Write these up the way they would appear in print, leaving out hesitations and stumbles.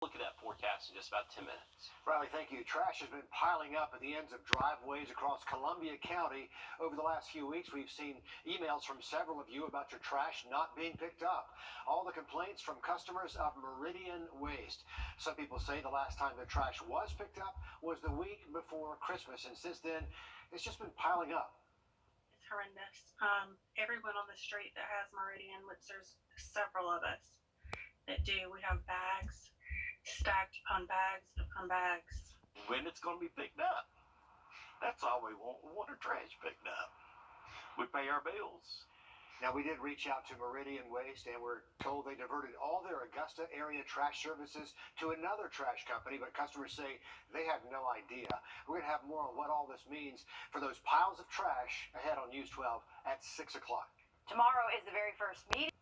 Look at that forecast in just about 10 minutes. Riley, thank you. Trash has been piling up at the ends of driveways across Columbia County. Over the last few weeks, we've seen emails from several of you about your trash not being picked up. All the complaints from customers of Meridian Waste. Some people say the last time their trash was picked up was the week before Christmas, and since then, it's just been piling up. It's horrendous. Everyone on the street that has Meridian, which there's several of us that do, we have bags stacked upon bags upon bags. When it's going to be picked up. That's all we want. We want our trash picked up. We pay our bills. Now, we did reach out to Meridian Waste, and we're told they diverted all their Augusta area trash services to another trash company, but customers say they have no idea. We're going to have more on what all this means for those piles of trash ahead on News 12 at 6 o'clock. Tomorrow is the very first meeting.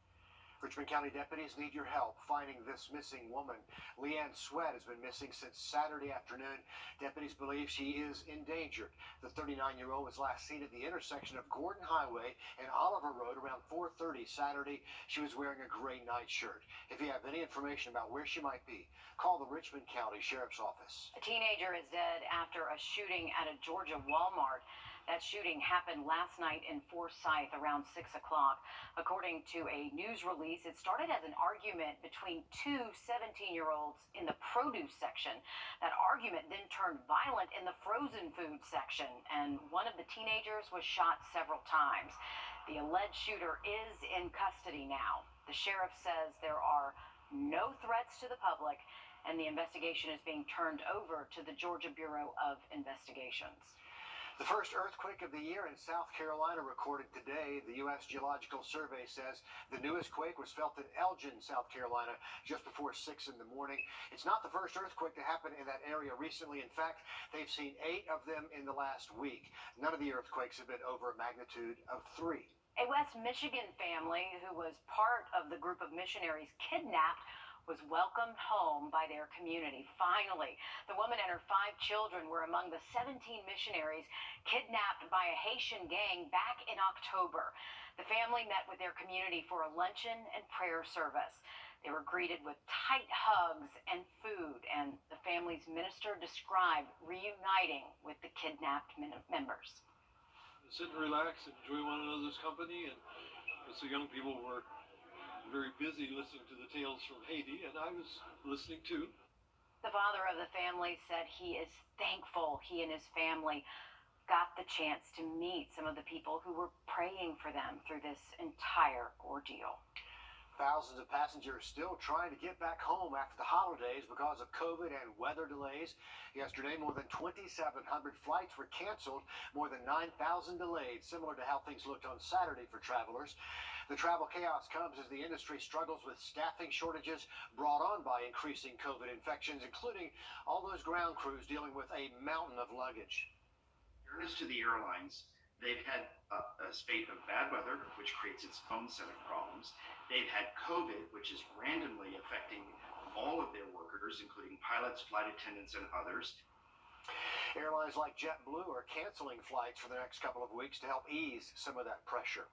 Richmond County deputies need your help finding this missing woman. Leanne Sweat has been missing since Saturday afternoon. Deputies believe she is endangered. The 39-year-old was last seen at the intersection of Gordon Highway and Oliver Road around 4:30 Saturday. She was wearing a gray nightshirt. If you have any information about where she might be, call the Richmond County Sheriff's Office. A teenager is dead after a shooting at a Georgia Walmart. That shooting happened last night in Forsyth around 6 o'clock. According to a news release, it started as an argument between two 17-year-olds in the produce section. That argument then turned violent in the frozen food section, and one of the teenagers was shot several times. The alleged shooter is in custody now. The sheriff says there are no threats to the public, and the investigation is being turned over to the Georgia Bureau of Investigations. The first earthquake of the year in South Carolina recorded today. The U.S. Geological Survey says the newest quake was felt in Elgin, South Carolina, just before 6 in the morning. It's not the first earthquake to happen in that area recently. In fact, they've seen 8 of them in the last week. None of the earthquakes have been over a magnitude of 3. A West Michigan family who was part of the group of missionaries kidnapped was welcomed home by their community. Finally, the woman and her 5 children were among the 17 missionaries kidnapped by a Haitian gang back in October. The family met with their community for a luncheon and prayer service. They were greeted with tight hugs and food, and the family's minister described reuniting with the kidnapped members. Sit and relax, enjoy one another's company, and so young people were very busy listening to the tales from Haiti, and I was listening too. The father of the family said he is thankful he and his family got the chance to meet some of the people who were praying for them through this entire ordeal. Thousands of passengers still trying to get back home after the holidays because of COVID and weather delays. Yesterday, more than 2,700 flights were canceled, more than 9,000 delayed, similar to how things looked on Saturday for travelers. The travel chaos comes as the industry struggles with staffing shortages brought on by increasing COVID infections, including all those ground crews dealing with a mountain of luggage. In fairness to the airlines, they've had a spate of bad weather, which creates its own set of problems. They've had COVID, which is randomly affecting all of their workers, including pilots, flight attendants, and others. Airlines like JetBlue are canceling flights for the next couple of weeks to help ease some of that pressure.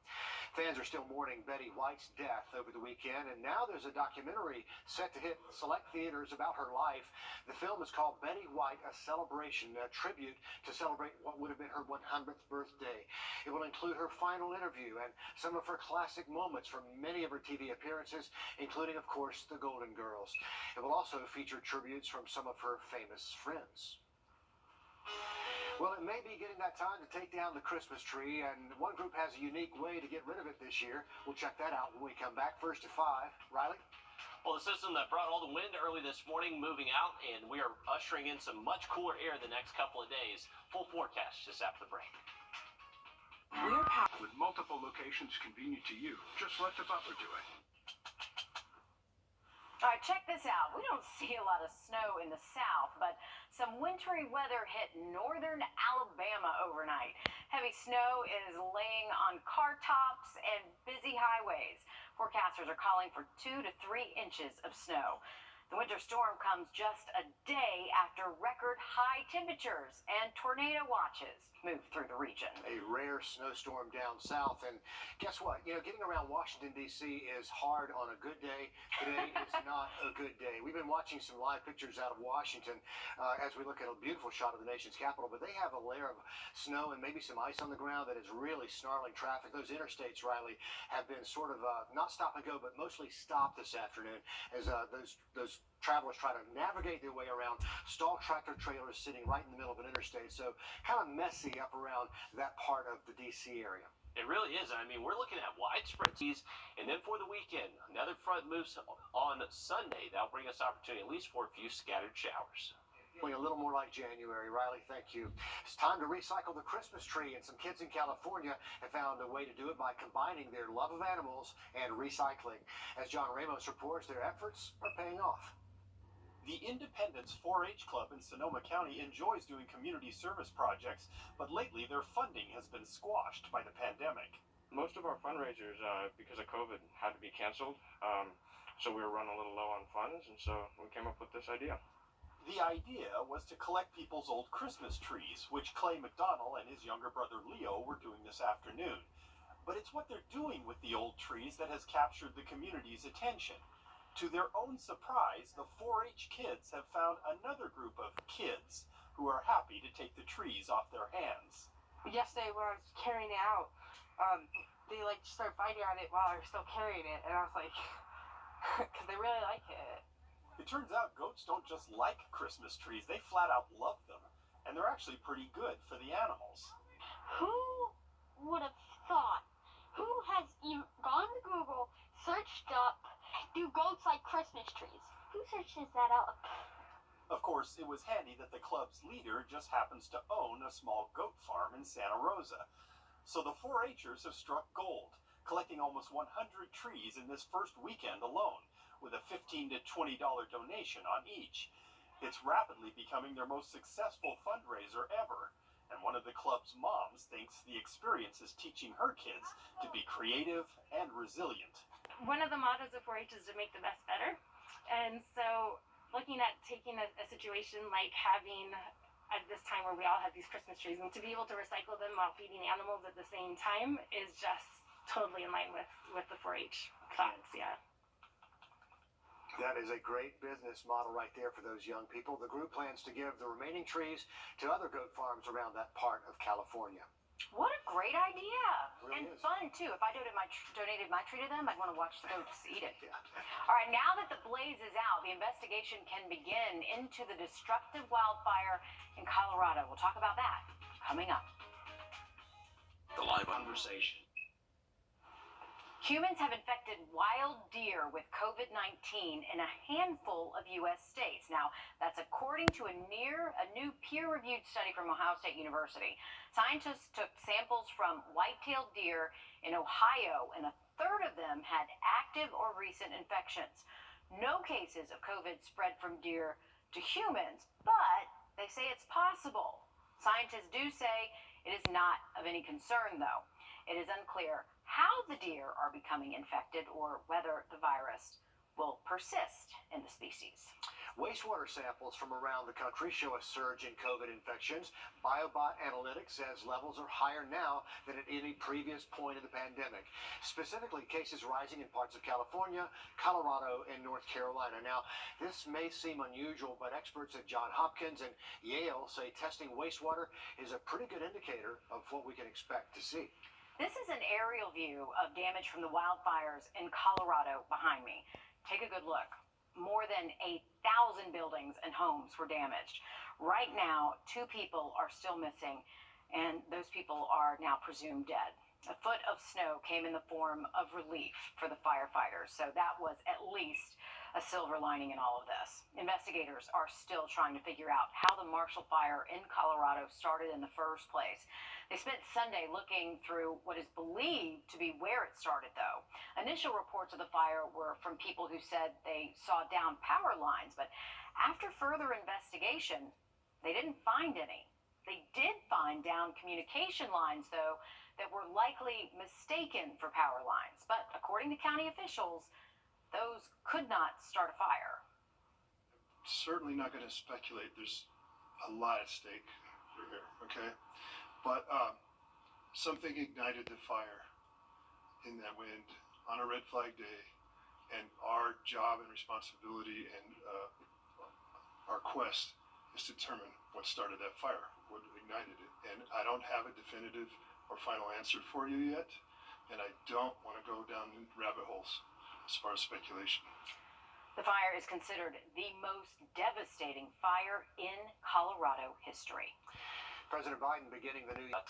Fans are still mourning Betty White's death over the weekend, and now there's a documentary set to hit select theaters about her life. The film is called Betty White, A Celebration, a tribute to celebrate what would have been her 100th birthday. It will include her final interview and some of her classic moments from many of her TV appearances, including, of course, The Golden Girls. It will also feature tributes from some of her famous friends. Well, it may be getting that time to take down the Christmas tree, and one group has a unique way to get rid of it this year. We'll check that out when we come back. First at 5. Riley? Well, the system that brought all the wind early this morning moving out, and we are ushering in some much cooler air the next couple of days. Full forecast just after the break. With multiple locations convenient to you, just let the butler do it. All right, check this out. We don't see a lot of snow in the south, but some wintry weather hit northern Alabama overnight. Heavy snow is laying on car tops and busy highways. Forecasters are calling for 2 to 3 inches of snow. The winter storm comes just a day after record high temperatures and tornado watches move through the region. A rare snowstorm down south, and guess what? Getting around Washington, D.C. is hard on a good day. Today is not a good day. We've been watching some live pictures out of Washington as we look at a beautiful shot of the nation's capital, but they have a layer of snow and maybe some ice on the ground that is really snarling traffic. Those interstates, Riley, have been sort of not stop and go, but mostly stopped this afternoon as those travelers try to navigate their way around stall tractor trailers sitting right in the middle of an interstate. So kind of messy up around that part of the D.C. area. It really is. I mean, we're looking at widespread seas, and then for the weekend, another front moves on Sunday. That'll bring us opportunity at least for a few scattered showers. Feeling a little more like January. Riley, thank you. It's time to recycle the Christmas tree, and some kids in California have found a way to do it by combining their love of animals and recycling. As John Ramos reports, their efforts are paying off. The Independence 4-H Club in Sonoma County enjoys doing community service projects, but lately their funding has been squashed by the pandemic. Most of our fundraisers, because of COVID, had to be canceled, so we were running a little low on funds, and so we came up with this idea. The idea was to collect people's old Christmas trees, which Clay McDonnell and his younger brother Leo were doing this afternoon. But it's what they're doing with the old trees that has captured the community's attention. To their own surprise, the 4-H kids have found another group of kids who are happy to take the trees off their hands. Yesterday when I was carrying it out, they started biting on it while I was still carrying it, and I was like, because they really like it. It turns out goats don't just like Christmas trees, they flat out love them. And they're actually pretty good for the animals. Who would have thought? Who has even gone to Google, searched up, do goats like Christmas trees? Who searches that up? Of course, it was handy that the club's leader just happens to own a small goat farm in Santa Rosa. So the 4-H'ers have struck gold, collecting almost 100 trees in this first weekend alone, with a $15 to $20 donation on each. It's rapidly becoming their most successful fundraiser ever, and one of the club's moms thinks the experience is teaching her kids to be creative and resilient. One of the mottos of 4-H is to make the best better, and so looking at taking a situation like having at this time where we all have these Christmas trees, and to be able to recycle them while feeding animals at the same time is just totally in line with the 4-H thoughts, yeah. That is a great business model right there for those young people. The group plans to give the remaining trees to other goat farms around that part of California. What a great idea. Really And is. fun, too. If I donated my tree to them, I'd want to watch the goats eat it. Yeah. All right, now that the blaze is out, the investigation can begin into the destructive wildfire in Colorado. We'll talk about that coming up. The live conversation. Humans have infected wild deer with COVID-19 in a handful of U.S. states. Now, that's according to a new peer-reviewed study from Ohio State University. Scientists took samples from white-tailed deer in Ohio, and a third of them had active or recent infections. No cases of COVID spread from deer to humans, but they say it's possible. Scientists do say it is not of any concern, though. It is unclear how the deer are becoming infected or whether the virus will persist in the species. Wastewater samples from around the country show a surge in COVID infections. BioBot Analytics says levels are higher now than at any previous point of the pandemic. Specifically, cases rising in parts of California, Colorado, and North Carolina. Now, this may seem unusual, but experts at Johns Hopkins and Yale say testing wastewater is a pretty good indicator of what we can expect to see. This is an aerial view of damage from the wildfires in Colorado behind me. Take a good look. More than 1,000 buildings and homes were damaged. Right now, 2 people are still missing, and those people are now presumed dead. A foot of snow came in the form of relief for the firefighters, so that was at least a silver lining in all of this. Investigators are still trying to figure out how the Marshall Fire in Colorado started in the first place. They spent Sunday looking through what is believed to be where it started, though. Initial reports of the fire were from people who said they saw down power lines, but after further investigation, they didn't find any. They did find down communication lines, though, that were likely mistaken for power lines. But according to county officials, those could not start a fire. certainly not going to speculate. There's a lot at stake here, okay? But something ignited the fire in that wind on a red flag day, and our job and responsibility and our quest is to determine what started that fire, what ignited it. And I don't have a definitive or final answer for you yet, and I don't want to go down rabbit holes as far as speculation. The fire is considered the most devastating fire in Colorado history. President Biden beginning the new year.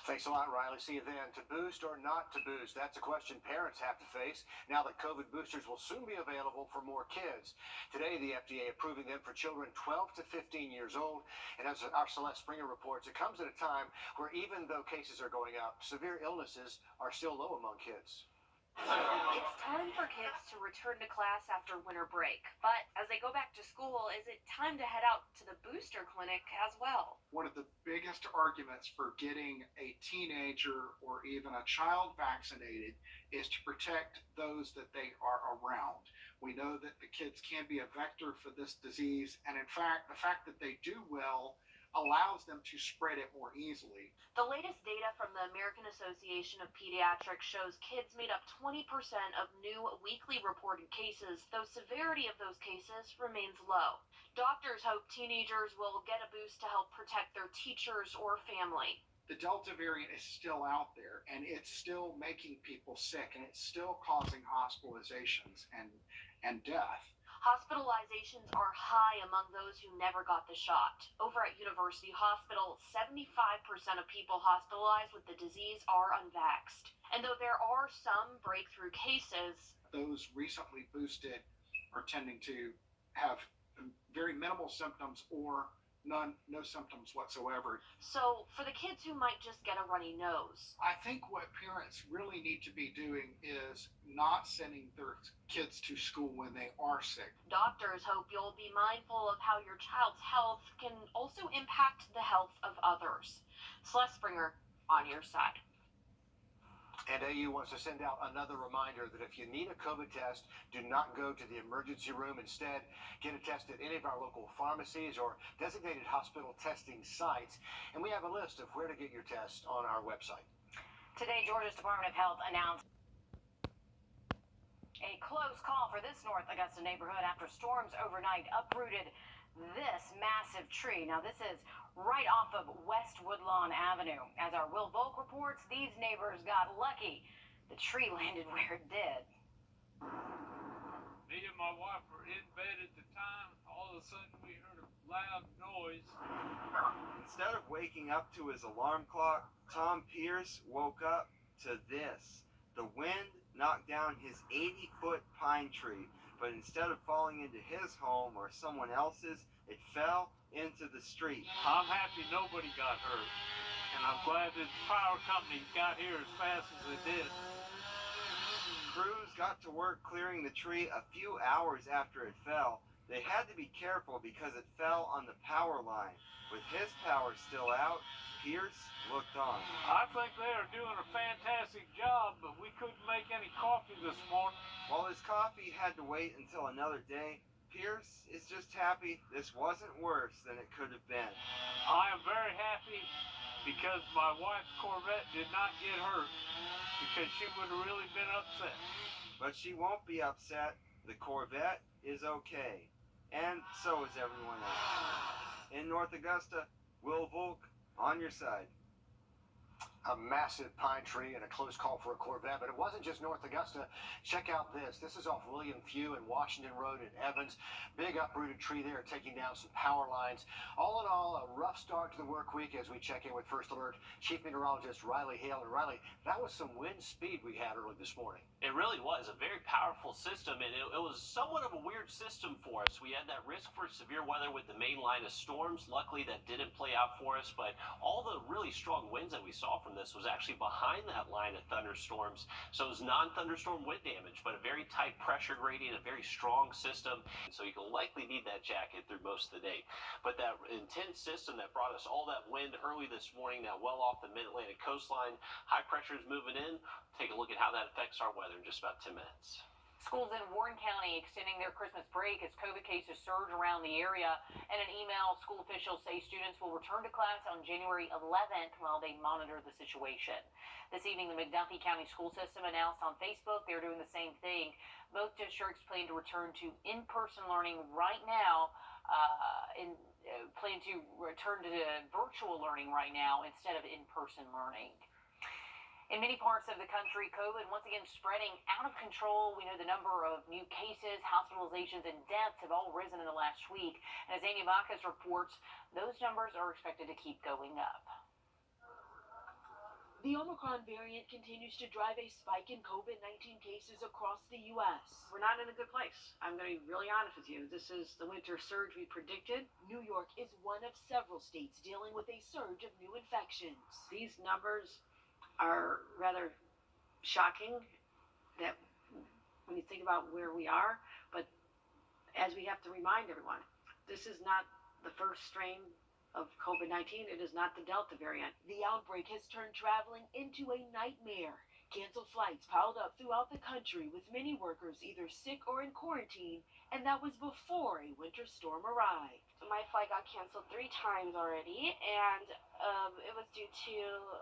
Thanks a lot, Riley. See you then. To boost or not to boost? That's a question parents have to face now that COVID boosters will soon be available for more kids. Today, the FDA approving them for children 12 to 15 years old. And as our Celeste Springer reports, it comes at a time where even though cases are going up, severe illnesses are still low among kids. It's time for kids to return to class after winter break. But as they go back to school, is it time to head out to the booster clinic as well? One of the biggest arguments for getting a teenager or even a child vaccinated is to protect those that they are around. We know that the kids can be a vector for this disease, and in fact, the fact that they do well allows them to spread it more easily. The latest data from the American Association of Pediatrics shows kids made up 20% of new weekly reported cases, though severity of those cases remains low. Doctors hope teenagers will get a boost to help protect their teachers or family. The Delta variant is still out there, and it's still making people sick, and it's still causing hospitalizations and death. Hospitalizations are high among those who never got the shot. Over at University Hospital, 75% of people hospitalized with the disease are unvaxxed. And though there are some breakthrough cases, those recently boosted are tending to have very minimal symptoms or no symptoms whatsoever. So for the kids who might just get a runny nose, I think what parents really need to be doing is not sending their kids to school when they are sick. Doctors hope you'll be mindful of how your child's health can also impact the health of others. Celeste Springer, on your side. And AU wants to send out another reminder that if you need a COVID test, do not go to the emergency room. Instead, get a test at any of our local pharmacies or designated hospital testing sites. And we have a list of where to get your test on our website. Today, Georgia's Department of Health announced a close call for this North Augusta neighborhood after storms overnight uprooted this massive tree. Now, this is right off of West Woodlawn Avenue. As our Will Volk reports, these neighbors got lucky. The tree landed where it did. Me and my wife were in bed at the time. All of a sudden, we heard a loud noise. Instead of waking up to his alarm clock, Tom Pierce woke up to this. The wind knocked down his 80-foot pine tree, but instead of falling into his home or someone else's, it fell into the street. I'm happy nobody got hurt, and I'm glad that the power company got here as fast as they did. Crews got to work clearing the tree a few hours after it fell. They had to be careful because it fell on the power line. With his power still out, Pierce looked on. I think they are doing a fantastic job, but we couldn't make any coffee this morning. While his coffee had to wait until another day, Pierce is just happy this wasn't worse than it could have been. I am very happy because my wife's Corvette did not get hurt, because she would have really been upset. But she won't be upset. The Corvette is okay. And so is everyone else. In North Augusta, Will Volk, on your side. A massive pine tree and a close call for a Corvette, but it wasn't just North Augusta. Check out this. This is off William Few and Washington Road in Evans. Big uprooted tree there taking down some power lines. All in all, a rough start to the work week as we check in with First Alert Chief Meteorologist Riley Hale. And Riley, that was some wind speed we had early this morning. It really was a very powerful system, and it was somewhat of a weird system for us. We had that risk for severe weather with the main line of storms. Luckily, that didn't play out for us, but all the really strong winds that we saw from this was actually behind that line of thunderstorms. So it was non-thunderstorm wind damage, but a very tight pressure gradient, a very strong system. So you will likely need that jacket through most of the day. But that intense system that brought us all that wind early this morning, now well off the mid-Atlantic coastline, high pressure is moving in. Take a look at how that affects our weather in just about 10 minutes. Schools in Warren County extending their Christmas break as COVID cases surge around the area. In an email, school officials say students will return to class on January 11th while they monitor the situation. This evening, the McDuffie County School System announced on Facebook they're doing the same thing. Both districts plan to return to in-person learning right now, plan to return to virtual learning right now instead of in-person learning. In many parts of the country, COVID once again spreading out of control. We know the number of new cases, hospitalizations, and deaths have all risen in the last week. And as Amy Bacchus reports, those numbers are expected to keep going up. The Omicron variant continues to drive a spike in COVID-19 cases across the U.S. We're not in a good place. I'm going to be really honest with you. This is the winter surge we predicted. New York is one of several states dealing with a surge of new infections. These numbers are rather shocking that when you think about where we are, but as we have to remind everyone, this is not the first strain of COVID-19. It is not the Delta variant. The outbreak has turned traveling into a nightmare. Canceled flights piled up throughout the country with many workers either sick or in quarantine, and that was before a winter storm arrived. My flight got canceled 3 times already, and it was due to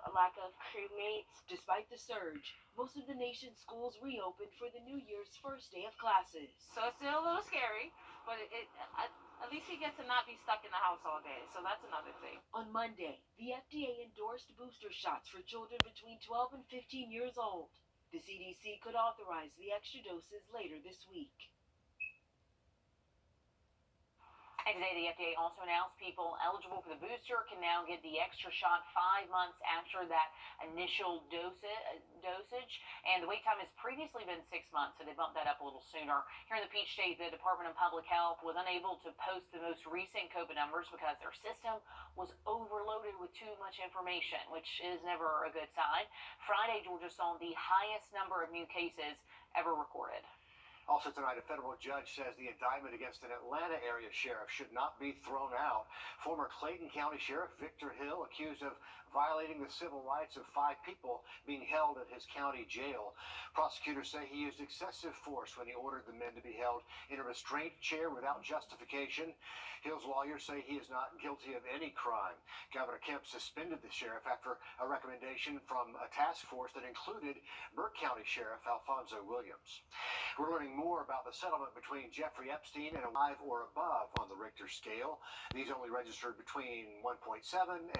a lack of crewmates. Despite the surge, most of the nation's schools reopened for the New Year's first day of classes. So it's still a little scary, but at least he gets to not be stuck in the house all day. So that's another thing. On Monday, the FDA endorsed booster shots for children between 12 and 15 years old. The CDC could authorize the extra doses later this week. And today, the FDA also announced people eligible for the booster can now get the extra shot 5 months after that initial dosage. And the wait time has previously been 6 months, so they bumped that up a little sooner. Here in the Peach State, the Department of Public Health was unable to post the most recent COVID numbers because their system was overloaded with too much information, which is never a good sign. Friday, Georgia saw the highest number of new cases ever recorded. Also tonight, a federal judge says the indictment against an Atlanta area sheriff should not be thrown out. Former Clayton County Sheriff Victor Hill, accused of violating the civil rights of 5 people being held at his county jail. Prosecutors say he used excessive force when he ordered the men to be held in a restraint chair without justification. Hill's lawyers say he is not guilty of any crime. Governor Kemp suspended the sheriff after a recommendation from a task force that included Burke County Sheriff Alfonso Williams. We're learning more about the settlement between Jeffrey Epstein and a 5 or above on the Richter scale. These only registered between 1.7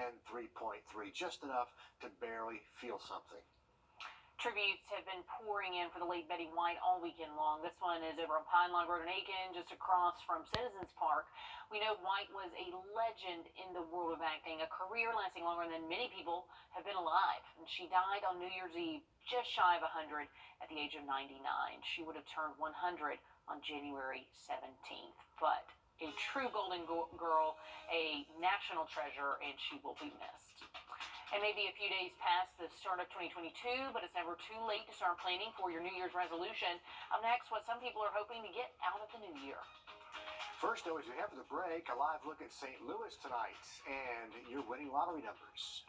and 3.3, just enough to barely feel something. Tributes have been pouring in for the late Betty White all weekend long. This one is over on Pine Log Road in Aiken, just across from Citizens Park. We know White was a legend in the world of acting, a career lasting longer than many people have been alive. And she died on New Year's Eve, just shy of 100 at the age of 99. She would have turned 100 on January 17th. But a true golden girl, a national treasure, and she will be missed. And maybe a few days past the start of 2022, but it's never too late to start planning for your New Year's resolution. Up next, what some people are hoping to get out of the new year. First, though, as we head for the break, a live look at St. Louis tonight and your winning lottery numbers.